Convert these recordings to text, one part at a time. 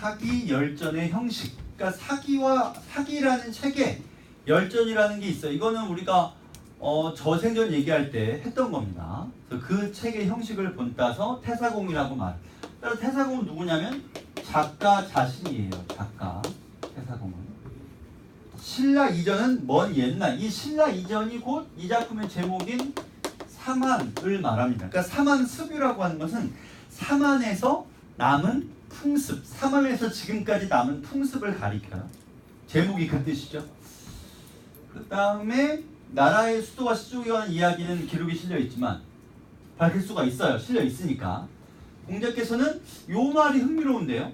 사기 열전의 형식. 그러니까 사기라는 책에 열전이라는 게 있어요. 이거는 우리가 저생전 얘기할 때 했던 겁니다. 그래서 그 책의 형식을 본따서 태사공이라고 말. 따라서 태사공은 누구냐면 작가 자신이에요. 작가 태사공은. 신라 이전은 먼 옛날. 이 신라 이전이 곧 이 작품의 제목인 사만을 말합니다. 그러니까 사만습유라고 하는 것은 사만에서 남은 풍습, 사만에서 지금까지 남은 풍습을 가리켜요. 제목이 그 뜻이죠. 그 다음에 나라의 수도와 시족에 관한 이야기는 기록이 실려 있지만 밝힐 수가 있어요. 실려 있으니까. 공자께서는 요 말이 흥미로운데요.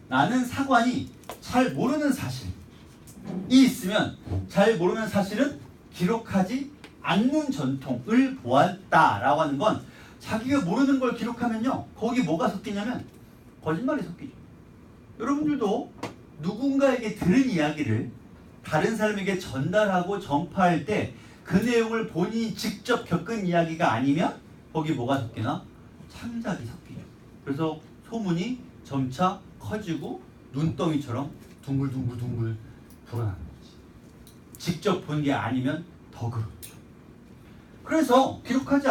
나는 사관이 잘 모르는 사실이 있으면 잘 모르는 사실은 기록하지 않는 전통을 보았다라고 하는 건 자기가 모르는 걸 기록하면요. 거기 뭐가 섞이냐면 거짓말이 섞이죠. 여러분들도 누군가에게 들은 이야기를 다른 사람에게 전달하고 전파할 때 그 내용을 본인이 직접 겪은 이야기가 아니면 거기 뭐가 섞이나? 창작이 섞이죠. 그래서 소문이 점차 커지고 눈덩이처럼 둥글둥글둥글 불어나는 거지. 직접 본 게 아니면 더 그렇죠. 그래서 기록하지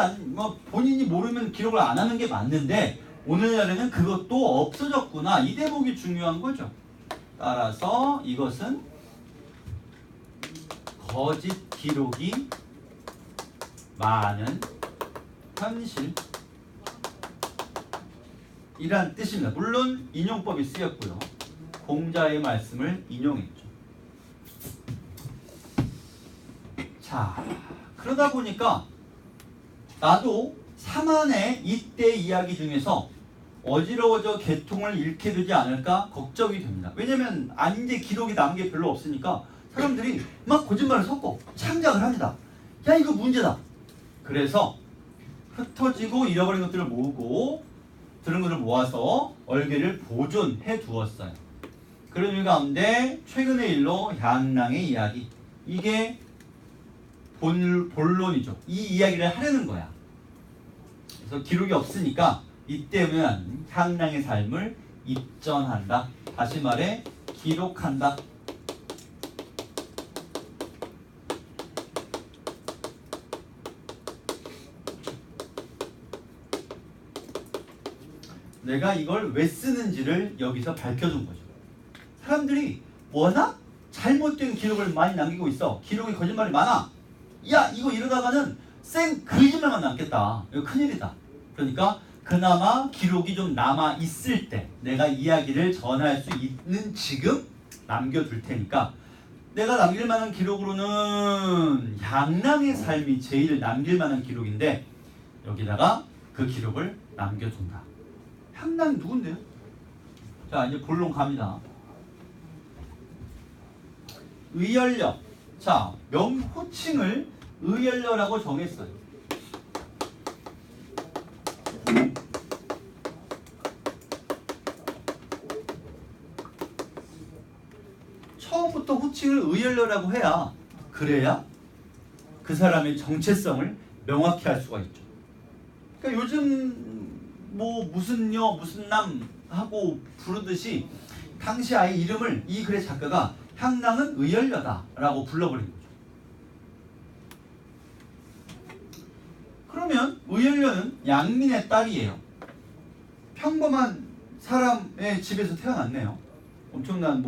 본인이 모르면 기록을 안 하는 게 맞는데 오늘날에는 그것도 없어졌구나. 이 대목이 중요한 거죠. 따라서 이것은 거짓 기록이 많은 현실 이란 뜻입니다. 물론 인용법이 쓰였고요. 공자의 말씀을 인용했죠. 자, 그러다 보니까 나도 사만의 이때 이야기 중에서 어지러워져 계통을 잃게 되지 않을까 걱정이 됩니다. 왜냐면 이제 기록이 남은 게 별로 없으니까 사람들이 막 거짓말을 섞어 창작을 합니다. 야, 이거 문제다. 그래서 흩어지고 잃어버린 것들을 모으고 들은 것을 모아서 얼개를 보존해 두었어요. 그런 이유 가운데 최근의 일로 향랑의 이야기, 이게 본론이죠. 이 이야기를 하려는 거야. 그래서 기록이 없으니까 이때는 향랑의 삶을 입전한다. 다시 말해 기록한다. 내가 이걸 왜 쓰는지를 여기서 밝혀준 거죠. 사람들이 워낙 잘못된 기록을 많이 남기고 있어. 기록에 거짓말이 많아. 야, 이거 이러다가는 생 거짓말만 남겠다. 이거 큰일이다. 그러니까 그나마 기록이 좀 남아 있을 때 내가 이야기를 전할 수 있는 지금 남겨둘 테니까 내가 남길 만한 기록으로는 향랑의 삶이 제일 남길 만한 기록인데 여기다가 그 기록을 남겨둔다. 향랑이 누군데요? 자, 이제 본론 갑니다. 의열려. 자, 호칭을 의열려라고 정했어요. 처음부터 호칭을 의열려라고 해야 그래야 그 사람의 정체성을 명확히 할 수가 있죠. 그러니까 요즘 뭐 무슨 여 무슨 남 하고 부르듯이 당시 아이 이름을 이 글의 작가가 향랑은 의열려다라고 불러버린 거죠. 그러면 의열려는 양민의 딸이에요. 평범한 사람의 집에서 태어났네요. 엄청난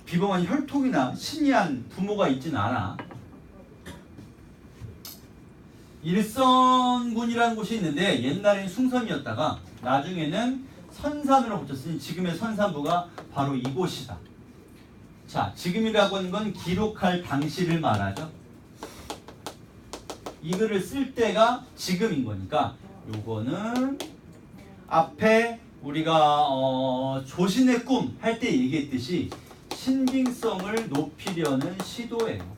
비범한 혈통이나 신이한 부모가 있진 않아. 일선군이라는 곳이 있는데 옛날엔 숭선이었다가 나중에는 선산으로 붙였으니 지금의 선산부가 바로 이곳이다. 자, 지금이라고 하는 건 기록할 당시를 말하죠. 이 글을 쓸 때가 지금인 거니까 요거는 앞에 우리가 조신의 꿈 할 때 얘기했듯이 신빙성을 높이려는 시도예요.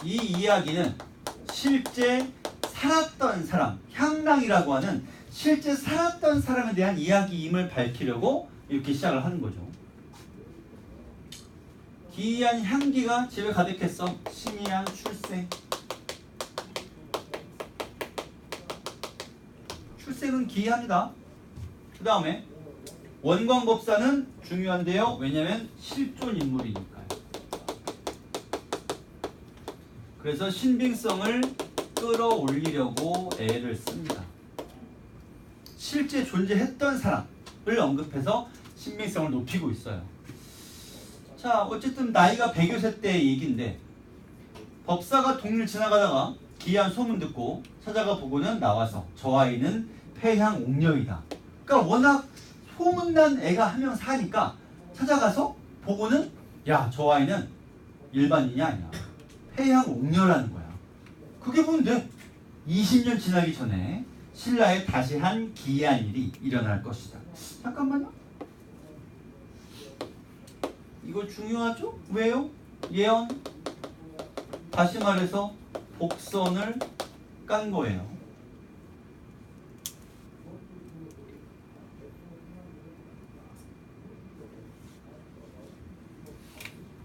이 이야기는 실제 살았던 사람, 향랑이라고 하는 실제 살았던 사람에 대한 이야기임을 밝히려고 이렇게 시작을 하는 거죠. 기이한 향기가 집에 가득했어. 신이한 출생. 출생은 기이합니다. 그 다음에 원광법사는 중요한데요. 왜냐면 실존 인물이니까요. 그래서 신빙성을 끌어올리려고 애를 씁니다. 실제 존재했던 사람을 언급해서 신빙성을 높이고 있어요. 자, 어쨌든 나이가 100여 세 때 얘기인데 법사가 동네를 지나가다가 기이한 소문 듣고 찾아가 보고는 나와서 저 아이는 폐향옥녀이다. 그러니까 워낙 소문난 애가 한 명 사니까 찾아가서 보고는 야, 저 아이는 일반인이 아니야. 폐향옥녀라는 거야. 그게 뭔데? 20년 지나기 전에 신라에 다시 한 기이한 일이 일어날 것이다. 잠깐만요. 이거 중요하죠? 왜요? 예언. 다시 말해서 복선을 깐 거예요.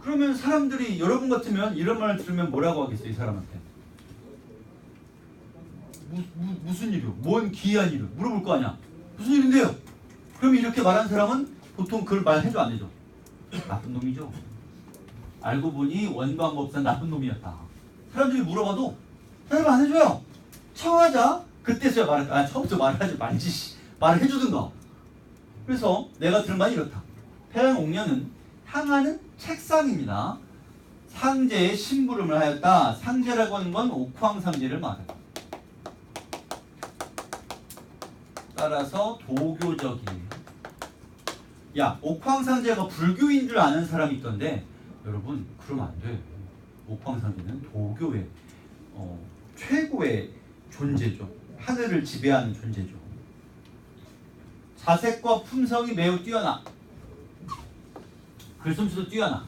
그러면 사람들이 여러분 같으면 이런 말을 들으면 뭐라고 하겠어요? 이 사람한테. 무슨 일이요? 뭔 기이한 일이요? 물어볼 거 아니야. 무슨 일인데요? 그럼 이렇게 말한 사람은 보통 그걸 말해줘 안 해줘? 나쁜 놈이죠. 알고 보니 원광법사 나쁜 놈이었다. 사람들이 물어봐도 대답 안 해줘요. 청하자. 그때서야 말했다. 처음부터 말하지 말지. 말을 해주든가. 그래서 내가 들은 말이 이렇다. 폐양옥녀는 향하는 책상입니다. 상제에 심부름을 하였다. 상제라고 하는 건 옥황상제를 말해요. 따라서 도교적이에요. 야, 옥황상제가 불교인 줄 아는 사람이 있던데 여러분 그러면 안 돼. 옥황상제는 도교의 최고의 존재죠. 하늘을 지배하는 존재죠. 자색과 품성이 매우 뛰어나. 글솜씨도 뛰어나.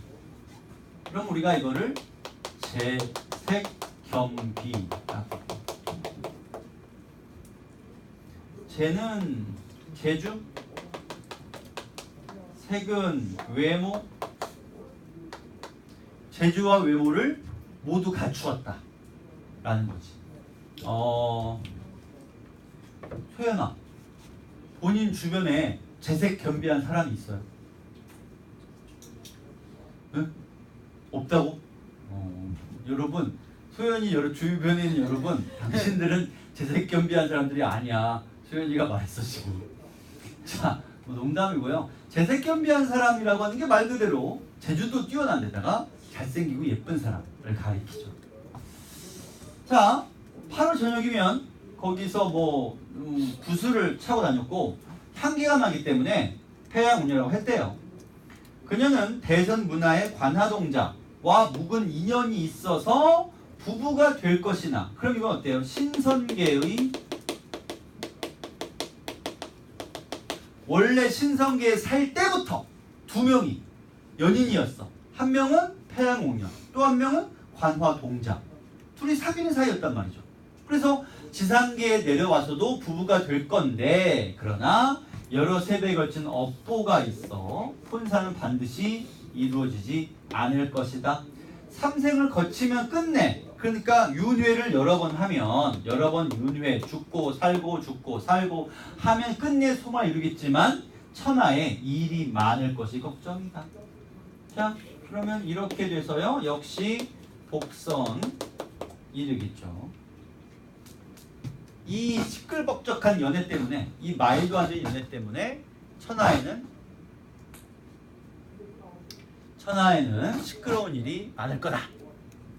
그럼 우리가 이거를 재색겸비다. 재는 재주, 색은 외모, 재주와 외모를 모두 갖추었다 라는 거지. 소연아, 본인 주변에 재색겸비한 사람이 있어요? 응? 없다고? 여러분, 소연이 주변에 있는 여러분, 당신들은 재색겸비한 사람들이 아니야. 소연이가 말했어 지금. 자, 농담이고요. 재색겸비한 사람이라고 하는 게 말 그대로 재주도 뛰어난 데다가 잘생기고 예쁜 사람을 가리키죠. 자, 8월 저녁이면 거기서 구슬을 차고 다녔고 향기가 나기 때문에 폐양옥녀라고 했대요. 그녀는 대선 문화의 관하동자와 묵은 인연이 있어서 부부가 될 것이나, 그럼 이건 어때요? 신선계의 원래 신성계에 살 때부터 두 명이 연인이었어. 한 명은 폐양옥녀, 또 한 명은 관화동자. 둘이 사귀는 사이였단 말이죠. 그래서 지상계에 내려와서도 부부가 될 건데, 그러나 여러 세대에 걸친 업보가 있어 혼사는 반드시 이루어지지 않을 것이다. 삼생을 거치면 끝내. 그러니까 윤회를 여러 번 하면, 여러 번 윤회, 죽고 살고 죽고 살고 하면 끝내 소마 이루겠지만 천하에 일이 많을 것이 걱정이다. 자, 그러면 이렇게 돼서요, 역시 복선 이르겠죠. 이 시끌벅적한 연애 때문에, 이 말도 안 되는 연애 때문에 천하에는 시끄러운 일이 많을 거다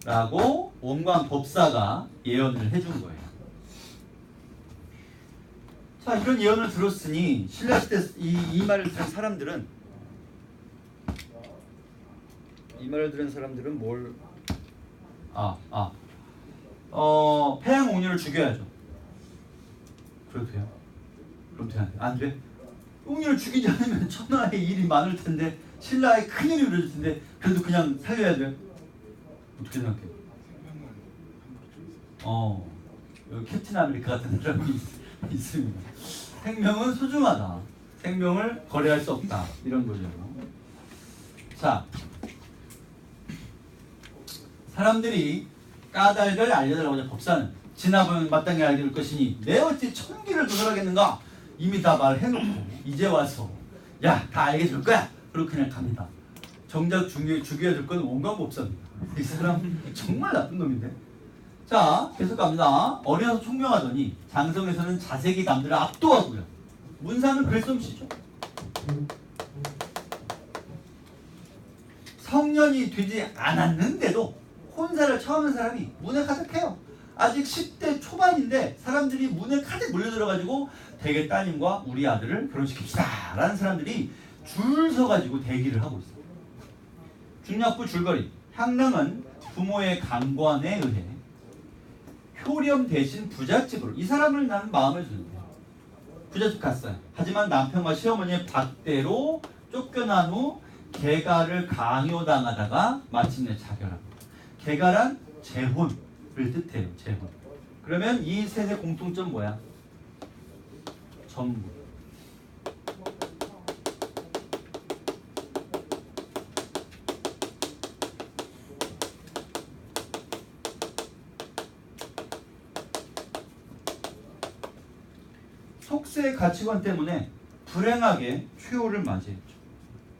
라고 원광법사가 예언을 해준 거예요. 자, 이런 예언을 들었으니 신라시대 이 말을 들은 사람들은 뭘 폐양옥녀를 죽여야죠. 그래도 돼요? 그럼 돼? 안 돼? 옥녀를 죽이지 않으면 천하에 일이 많을 텐데, 신라에 큰일이 일어날 텐데, 그래도 그냥 살려야 돼요? 어떻게 생각해? 여기 캡틴 아메리카 같은 사람이 있습니다. 생명은 소중하다. 생명을 거래할 수 없다. 이런 거죠. 자, 사람들이 까닭을 알려달라고 하자. 법사는 지나보면 마땅히 알게 될 것이니 내 어찌 천기를 도설하겠는가? 이미 다 말해놓고 이제 와서 야, 다 알게 줄 거야. 그렇게 그냥 갑니다. 정작 죽여야 될 건 원광법사입니다. 이 사람 정말 나쁜 놈인데. 자, 계속 갑니다. 어려서 총명하더니 장성에서는 자세기 남들을 압도하고요. 문사는 글솜씨죠. 성년이 되지 않았는데도 혼사를 처음 한 사람이 문에 가득해요. 아직 10대 초반인데 사람들이 문에 가득 몰려들어가지고 대개 따님과 우리 아들을 결혼시킵시다 라는 사람들이 줄 서가지고 대기를 하고 있어요. 중약부 줄거리. 향랑은 부모의 강권에 의해 효렴 대신 부잣집으로, 이 사람을 나는 마음에 드는데 부잣집 갔어요. 하지만 남편과 시어머니의 박대로 쫓겨난 후 개가를 강요당하다가 마침내 자결합니다. 개가란 재혼을 뜻해요. 재혼. 그러면 이 셋의 공통점 뭐야? 전부. 속세의 가치관 때문에 불행하게 최후를 맞이했죠.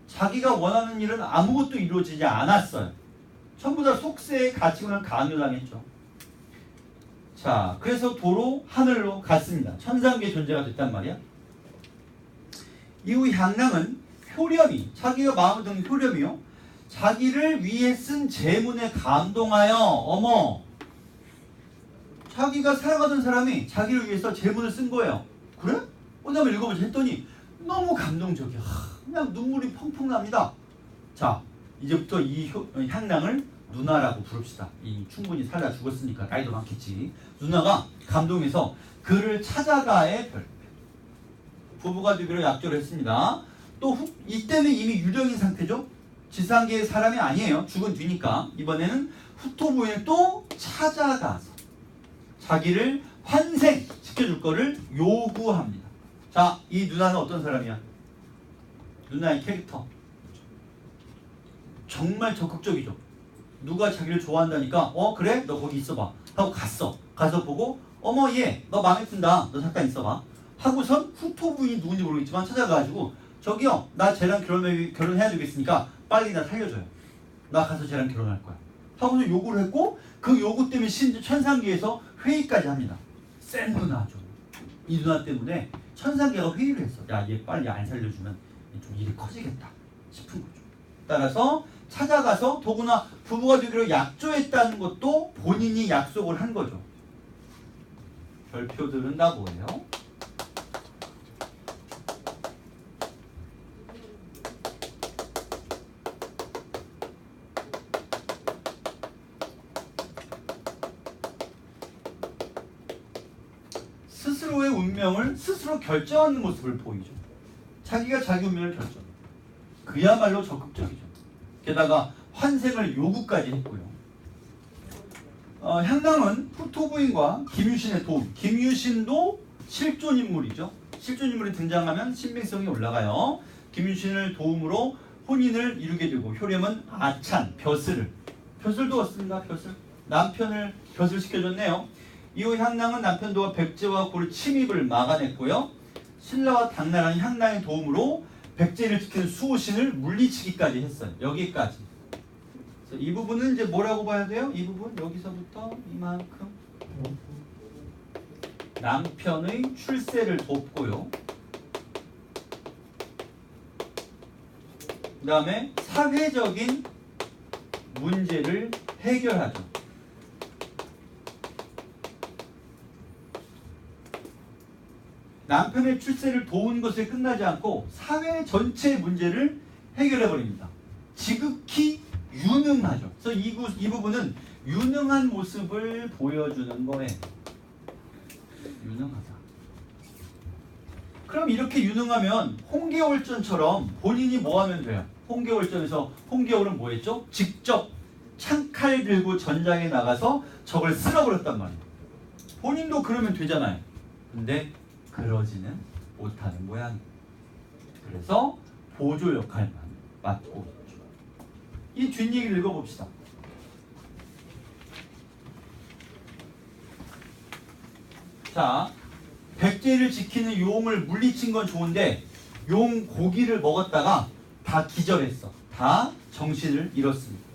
자기가 원하는 일은 아무것도 이루어지지 않았어요. 전부 다 속세의 가치관을 강요당했죠. 자, 그래서 도로 하늘로 갔습니다. 천상계의 존재가 됐단 말이야. 이후 향랑은 효렴이, 자기가 마음에 드는 효렴이요, 자기를 위해 쓴 제문에 감동하여, 어머, 자기가 사랑하던 사람이 자기를 위해서 제문을 쓴 거예요. 그래? 한번 읽어보자 했더니 너무 감동적이야. 그냥 눈물이 펑펑 납니다. 자, 이제부터 이 향랑을 누나라고 부릅시다. 충분히 살다 죽었으니까 나이도 많겠지. 누나가 감동해서 그를 찾아가의 별표. 부부가 되기로 약조를 했습니다. 또 이때는 이미 유령인 상태죠. 지상계의 사람이 아니에요. 죽은 뒤니까. 이번에는 후토 부인을 또 찾아가서 자기를 환생시켜줄 거를 요구합니다. 자, 이 누나는 어떤 사람이야? 누나의 캐릭터 정말 적극적이죠. 누가 자기를 좋아한다니까 그래? 너 거기 있어봐 하고 갔어. 가서 보고 어머 얘 너 마음에 든다. 너 잠깐 있어봐 하고선 후토 부인이 누군지 모르겠지만 찾아가가지고 저기요 나 쟤랑 결혼해야 되겠으니까 빨리 나 살려줘요. 나 가서 쟤랑 결혼할 거야 하고서 요구를 했고, 그 요구 때문에 심지어 천상계에서 회의까지 합니다. 센 누나죠. 이 누나 때문에 천상계가 회의를 했어. 야, 얘 빨리 안 살려주면 좀 일이 커지겠다 싶은 거죠. 따라서 찾아가서 더구나 부부가 되기로 약조했다는 것도 본인이 약속을 한 거죠. 별표들은 다 뭐예요? 스스로의 운명을 스스로 결정하는 모습을 보이죠. 자기가 자기 운명을 결정. 그야말로 적극적이죠. 게다가 환생을 요구까지 했고요. 향랑은 후토 부인과 김유신의 도움. 김유신도 실존 인물이죠. 실존 인물이 등장하면 신빙성이 올라가요. 김유신을 도움으로 혼인을 이루게 되고, 효렴은 아찬, 벼슬도 왔습니다. 벼슬. 남편을 벼슬시켜줬네요. 이후 향랑은 남편 도와 백제와 고를 침입을 막아냈고요. 신라와 당나라는 향랑의 도움으로 백제를 지키는 수호신을 물리치기까지 했어요. 여기까지. 이 부분은 이제 뭐라고 봐야 돼요? 이 부분 여기서부터 이만큼 남편의 출세를 돕고요. 그 다음에 사회적인 문제를 해결하죠. 남편의 출세를 도운 것에 끝나지 않고 사회 전체의 문제를 해결해버립니다. 지극히 유능하죠. 그래서 이 부분은 유능한 모습을 보여주는 거예요. 유능하다. 그럼 이렇게 유능하면 홍계월전처럼 본인이 뭐 하면 돼요? 홍계월전에서 홍계월은 뭐 했죠? 직접 창칼 들고 전장에 나가서 적을 쓸어버렸단 말이에요. 본인도 그러면 되잖아요. 근데 그러지는 못하는 모양이에요. 그래서 보조 역할만 맡고 있죠. 이 뒷얘기를 읽어봅시다. 자, 백제를 지키는 용을 물리친 건 좋은데 용 고기를 먹었다가 다 기절했어. 다 정신을 잃었습니다.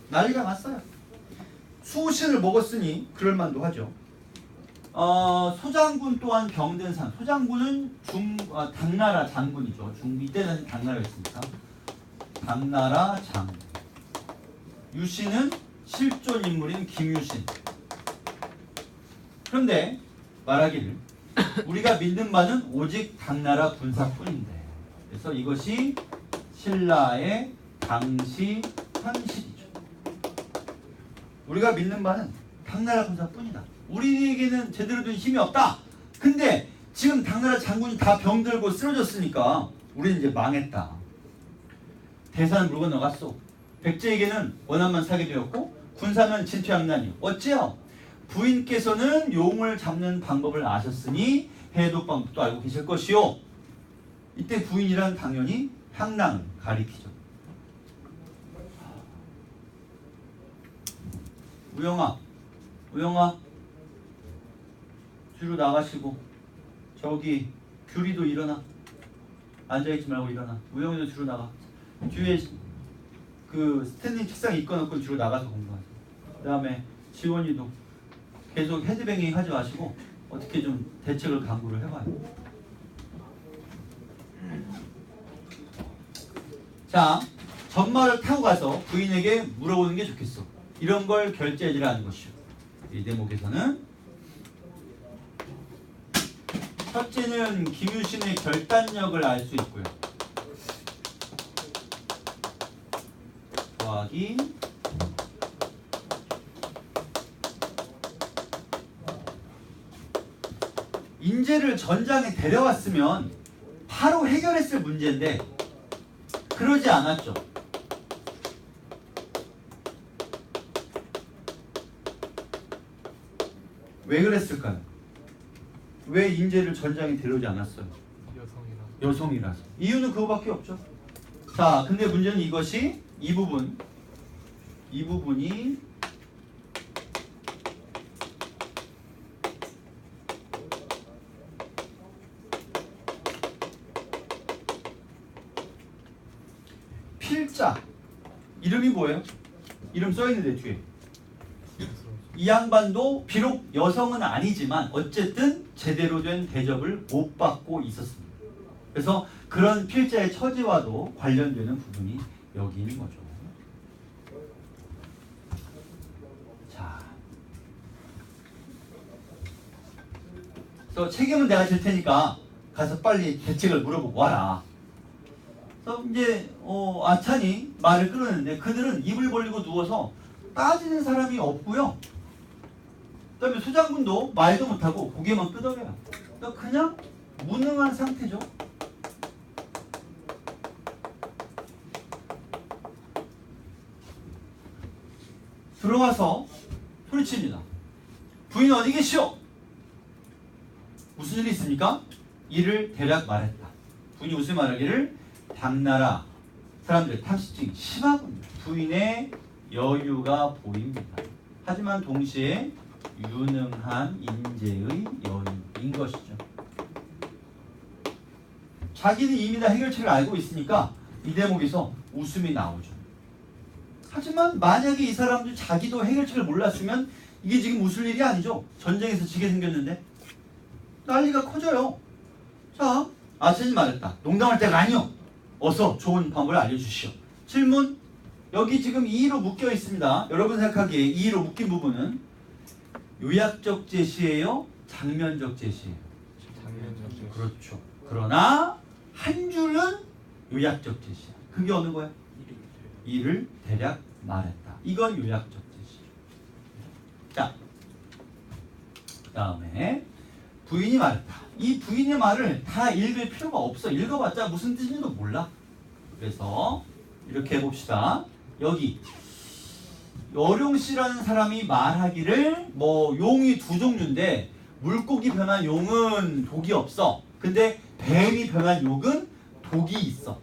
난리가 났어요. 수호신을 먹었으니 그럴만도 하죠. 소장군 또한 병든상. 소장군은 당나라 장군이죠. 이때는 당나라였으니까. 당나라 장군. 유신은 실존 인물인 김유신. 그런데 말하기를 우리가 믿는 바는 오직 당나라 군사뿐인데. 그래서 이것이 신라의 당시 현실이죠. 우리가 믿는 바는 당나라 군사뿐이다. 우리에게는 제대로 된 힘이 없다. 근데 지금 당나라 장군이 다 병들고 쓰러졌으니까 우리는 이제 망했다. 대산을 물고 나갔어. 백제에게는 원한만 사게 되었고 군사면 진퇴양난이요. 어째요? 부인께서는 용을 잡는 방법을 아셨으니 해독 방법도 알고 계실 것이요. 이때 부인이란 당연히 향랑을 가리키죠. 우영아 뒤로 나가시고 저기 규리도 일어나. 앉아있지 말고 일어나. 우영이도 뒤로 나가. 뒤에 그 스탠딩 책상 있건 없건 뒤로 나가서 공부하세요. 그 다음에 지원이도 계속 헤드뱅잉 하지 마시고 어떻게 좀 대책을 강구를 해봐요. 자, 전말을 타고 가서 부인에게 물어보는 게 좋겠어. 이런 걸 결제해지라 하는 것이요. 이 대목에서는 첫째는 김유신의 결단력을 알 수 있고요. 더하기 인재를 전장에 데려왔으면 바로 해결했을 문제인데 그러지 않았죠. 왜 그랬을까요? 왜 인재를 전장에 데려오지 않았어요? 여성이라서. 이유는 그거밖에 없죠. 자, 근데 문제는 이것이 이 부분이 필자 이름이 뭐예요? 이름 써있는데 뒤에 이 양반도 비록 여성은 아니지만 어쨌든 제대로 된 대접을 못 받고 있었습니다. 그래서 그런 필자의 처지와도 관련되는 부분이 여기 있는 거죠. 자, 그래서 책임은 내가 질 테니까 가서 빨리 대책을 물어보고 와라. 그래서 이제 아찬이 말을 끌어내는데 그들은 입을 벌리고 누워서 따지는 사람이 없고요. 그 다음에 소장군도 말도 못하고 고개만 끄덕여요. 그러니까 그냥 무능한 상태죠. 들어와서 소리칩니다. 부인 어디 계시오? 무슨 일이 있습니까? 이를 대략 말했다. 부인이 무슨 말하기를 당나라 사람들의 탐식증이 심하군요. 부인의 여유가 보입니다. 하지만 동시에 유능한 인재의 여유인 것이죠. 자기는 이미 다 해결책을 알고 있으니까 이 대목에서 웃음이 나오죠. 하지만 만약에 이 사람들 자기도 해결책을 몰랐으면 이게 지금 웃을 일이 아니죠. 전쟁에서 지게 생겼는데 난리가 커져요. 자, 아찬이 말했다. 농담할 때가 아니요. 어서 좋은 방법을 알려주시오. 질문. 여기 지금 2로 묶여 있습니다. 여러분 생각하기에 2로 묶인 부분은 요약적 제시예요? 장면적 제시예요? 장면적 제시. 그렇죠. 그러나 한 줄은 요약적 제시야. 그게 어느 거야? 이를 대략 말했다. 이건 요약적 제시. 자, 그 다음에 부인이 말했다. 이 부인의 말을 다 읽을 필요가 없어. 읽어봤자 무슨 뜻인지도 몰라. 그래서 이렇게 해봅시다. 여기 여룡씨라는 사람이 말하기를 용이 두 종류인데 물고기 변한 용은 독이 없어. 근데 뱀이 변한 용은 독이 있어.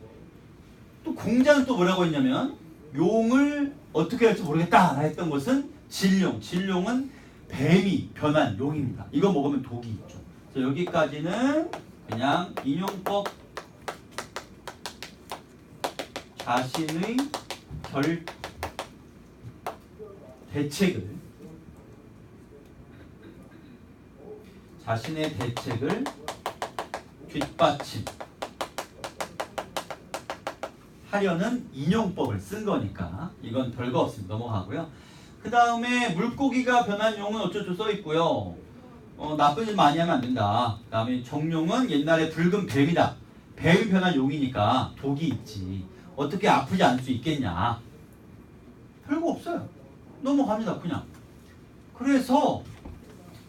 또 공자는 또 뭐라고 했냐면 용을 어떻게 할지 모르겠다 했던 것은 진룡. 진룡은 뱀이 변한 용입니다. 이거 먹으면 독이 있죠. 자, 여기까지는 그냥 인용법 자신의 자신의 대책을 뒷받침 하려는 인용법을 쓴 거니까 이건 별거 없습니다. 넘어가고요. 그 다음에 물고기가 변한 용은 어쩌고 써 있고요. 나쁜 짓 많이 하면 안 된다. 그 다음에 정용은 옛날에 붉은 뱀이다. 뱀이 변한 용이니까 독이 있지. 어떻게 아프지 않을 수 있겠냐. 별거 없어요. 넘어갑니다. 그냥. 그래서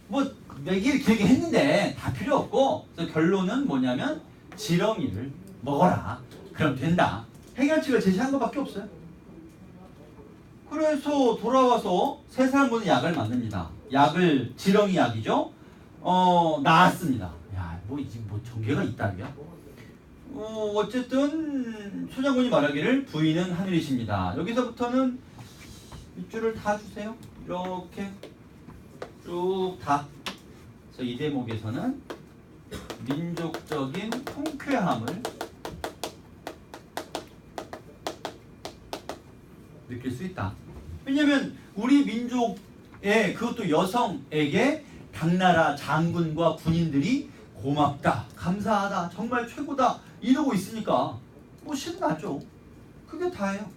뭐 얘기를 길게 했는데 다 필요 없고, 그래서 결론은 뭐냐면 지렁이를 먹어라. 그럼 된다. 해결책을 제시한 것밖에 없어요. 그래서 돌아와서 세 사람분은 약을 만듭니다. 약을 지렁이 약이죠. 나았습니다. 야, 뭐 이제 뭐 전개가 있다며? 어쨌든 소장군이 말하기를 부인은 하늘이십니다. 여기서부터는 밑줄을 다 주세요. 이렇게 쭉 다. 그래서 이 대목에서는 민족적인 통쾌함을 느낄 수 있다. 왜냐면 우리 민족의 그것도 여성에게 당나라 장군과 군인들이 고맙다, 감사하다, 정말 최고다 이러고 있으니까 뭐 신나죠. 그게 다예요.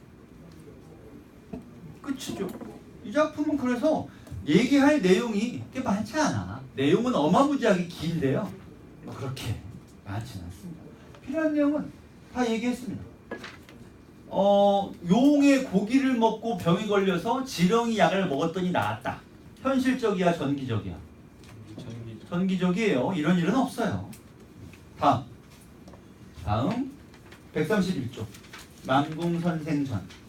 끝이죠. 이 작품은 그래서 얘기할 내용이 꽤 많지 않아. 내용은 어마무지하게 긴데요. 그렇게 많지는 않습니다. 필요한 내용은 다 얘기했습니다. 용의 고기를 먹고 병이 걸려서 지렁이 약을 먹었더니 나았다. 현실적이야, 전기적이야? 전기적이에요. 이런 일은 없어요. 다음 131쪽 만궁선생전.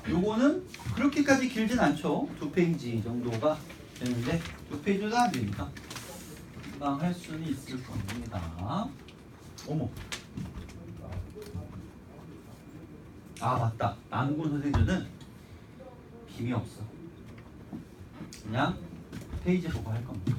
요거는 그렇게까지 길진 않죠. 2페이지 정도가 되는데 2페이지도 안 됩니다. 금방 할 수는 있을 겁니다. 어머. 아 맞다. 만군 선생님은 힘이 없어. 그냥 페이지 보고 할 겁니다.